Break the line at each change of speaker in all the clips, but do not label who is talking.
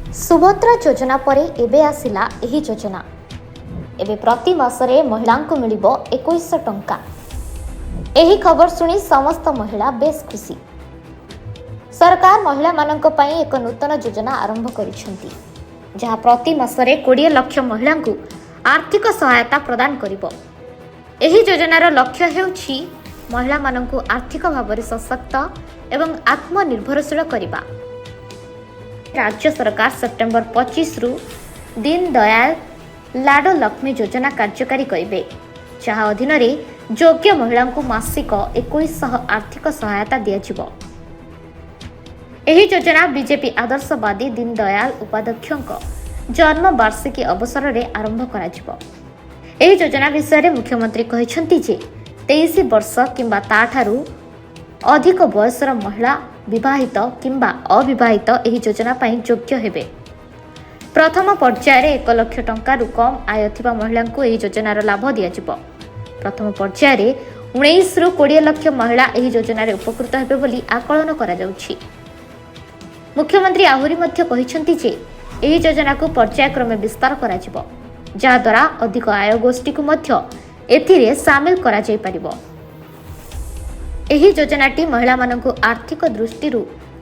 सुभद्रा योजना पर एबे आसिला एही योजना। एबे प्रति मासरे महिला को मिलिबो 2100 टंका। एही खबर सुनी समस्त महिला बेस खुशी। सरकार महिला मानक पई एक नूतन योजना आरंभ करिसेंती, जहाँ प्रति मासरे 20 लाख महिला को आर्थिक सहायता प्रदान करिबो। एही योजनार लक्ष्य हेउछि महिला मानक आर्थिक भाव में सशक्त एवं आत्मनिर्भरशील करबा। राज्य सरकार सेप्टेम्बर 25 रु दीन दयाल लाडो लक्ष्मी योजना कार्यकारी करेंगे, जहाँ अधीन योग्य महिला को मासिक 2100 आर्थिक सहायता दिया। एही योजना बीजेपी आदर्शवादी दीन दयाल उपाध्यक्षों जन्म वार्षिकी अवसर में आरंभ करा। एही योजना विषय में मुख्यमंत्री कहते जे 23 वर्ष किंबा ताठारु अधिक बयसर महिला विवाहित किंबा अविवाहित एही योजना पाई योग्य हेबे। प्रथम पर्याय 1 लाख टंका कम आय थिबा महिला को एही योजनार लाभ दिया जिवो। प्रथम पर्याय 19 रु 20 लाख महिला एही योजनार उपकृत हेबे बोली आकलन करा जाउछि। मुख्यमंत्री आहुरी मध्य कहिसेंति जे एही योजना को पर्यायक्रमे विस्तार करा जिवो, जहा द्वारा अधिक आय गोष्ठी को मध्य एथिरे शामिल करा जाय परिबो। एही योजनाटी महिला मानकु आर्थिक दृष्टि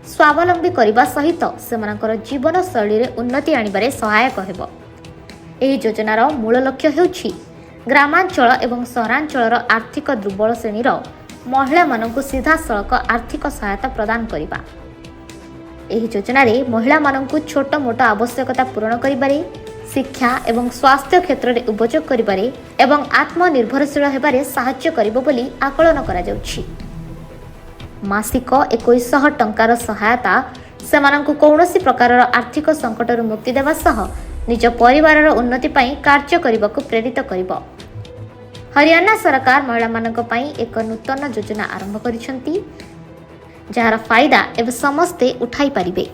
स्वावलंबी करने सहित सेमानकर जीवन शैली रे उन्नति आनिबारे सहायक हेबो। एही योजनार मूल लक्ष्य हेउछि ग्रामांचल एवं सहरांचलर आर्थिक दुर्बल श्रेणीर महिला मानकु सीधा सड़क आर्थिक सहायता प्रदान करबा। एही योजना रे महिला मानकु छोट मोट आवश्यकता पूरण करिबारे, शिक्षा एवं स्वास्थ्य क्षेत्र में उपयोग करिबारे एवं आत्मनिर्भरशील हेबारे सहायता करिबो बोली आकलन करा जाउछि। मासिक 2100 टंकार सहायता सेमानंकु कौनसी प्रकार आर्थिक संकट मुक्ति देवा सह निज परिवार उन्नति पई कार्य करने प्रेरित करिबो। हरियाणा सरकार महिला मानक पई एक नूतन योजना आरंभ करिसेंती, जार फायदा एवं समस्ते उठाई पारिबे।